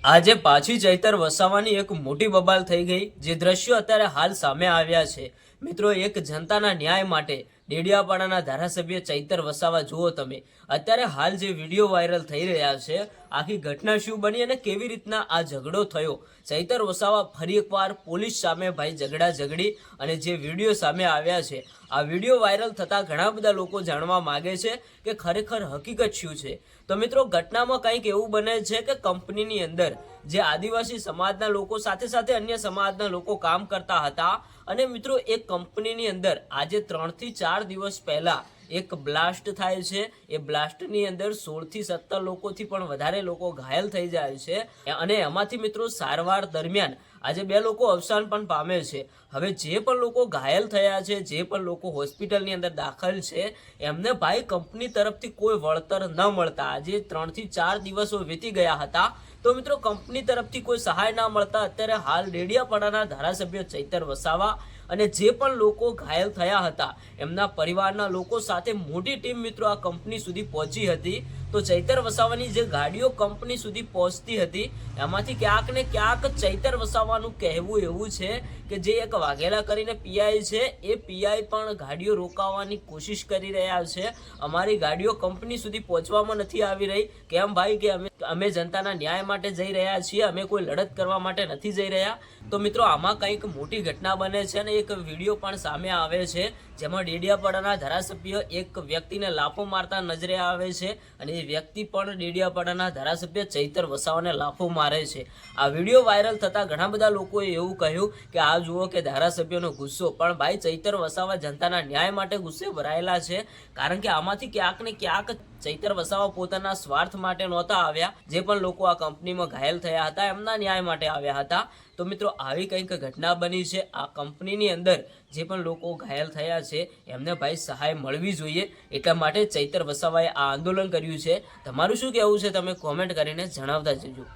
આજે પાછી ચૈતર વસાવાની એક મોટી બબાલ થઈ ગઈ, જે દ્રશ્યો અત્યારે હાલ સામે આવ્યા છે. મિત્રો, એક જનતાના ન્યાય માટે ડેડિયાપાડાના ધારાસભ્ય ચૈતર વસાવા જુઓ તમે. અત્યારે હાલ જે વિડીયો વાયરલ થઈ રહ્યા છે, આખી ઘટના શું બની અને કેવી રીતના આ ઝઘડો થયો. ચૈતર વસાવા ફરી એકવાર પોલીસ સામે ભાઈ ઝઘડી અને જે વિડીયો સામે આવ્યા છે, આ વિડીયો વાયરલ થતા ઘણા બધા લોકો જાણવા માંગે છે કે ખરેખર હકીકત શું છે. તો મિત્રો, ઘટનામાં કંઈક એવું બને છે કે કંપનીની અંદર જે આદિવાસી સમાજના લોકો સાથે સાથે અન્ય સમાજના લોકો કામ કરતા હતા અને મિત્રો એક કંપનીની અંદર આજે 3 થી 4 દિવસ પહેલા એક બ્લાસ્ટ થાય છે. એ બ્લાસ્ટની અંદર 16 થી 17 લોકોથી પણ વધારે લોકો ઘાયલ થઈ જાય છે અને એમાંથી મિત્રો સારવાર દરમિયાન આજે 2 લોકો અવસાન પણ પામે છે. હવે જે પણ લોકો ઘાયલ થયા છે, જે પણ લોકો હોસ્પિટલની અંદર દાખલ છે, એમને ભાઈ કંપની તરફથી કોઈ વળતર ન મળતા આજે 3 થી 4 દિવસો વીતી ગયા હતા. તો મિત્રો, કંપની તરફથી કોઈ સહાય ના મળતા અત્યારે હાલ ડેડિયાપાડાના ધારાસભ્ય ચૈતર વસાવા અને જે પણ લોકો ઘાયલ થયા હતા એમના પરિવારના લોકો સાથે મોટી ટીમ મિત્રો આ કંપની સુધી પહોંચી હતી. તો ચૈતર વસાવાની જે ગાડીઓ કંપની સુધી પહોંચતી હતી એમાંથી ક્યાંક ને ક્યાંક ચૈતર વસાવાનું કહેવું એવું છે કે જે એક વાઘેલા કરીને પીઆઈ છે, એ પીઆઈ પણ ગાડીઓ રોકાવાની કોશિશ કરી રહ્યા છે. અમારી ગાડીઓ કંપની સુધી પહોંચવામાં નથી આવી રહી. કેમ ભાઈ? કે અમે જનતાના ન્યાય માટે જઈ રહ્યા છીએ, અમે કોઈ લડત કરવા માટે નથી જઈ રહ્યા. તો મિત્રો, આમાં કંઈક મોટી ઘટના બને છે અને એક વિડીયો પણ સામે આવે છે જેમાં ડેડિયાપાડાના ધારાસભ્ય એક વ્યક્તિને લાફો મારતા નજરે આવે છે અને એ વ્યક્તિ પણ ડેડિયાપાડાના ધારાસભ્ય ચૈતર વસાવાને લાફો મારે છે. આ વિડીયો વાયરલ થતા ઘણા બધા લોકોએ એવું કહ્યું કે આ જુઓ કે ધારાસભ્યનો ગુસ્સો. પણ ભાઈ, ચૈતર વસાવા જનતાના ન્યાય માટે ગુસ્સે ભરાયેલા છે, કારણ કે આમાંથી ક્યાંક ને ક્યાંક ચૈતર વસાવા પોતાના સ્વાર્થ માટે નહોતા આવ્યા. જે પણ લોકો આ કંપનીમાં ઘાયલ થયા હતા એમના ન્યાય માટે આવ્યા હતા. તો મિત્રો, આવી કંઈક ઘટના બની છે. આ કંપનીની અંદર જે પણ લોકો ઘાયલ થયા છે એમને ભાઈ સહાય મળવી જોઈએ. એટલા માટે ચૈતર વસાવાએ આ આંદોલન કર્યું છે. તમારું શું કહેવું છે તમે કોમેન્ટ કરીને જણાવતા જજો.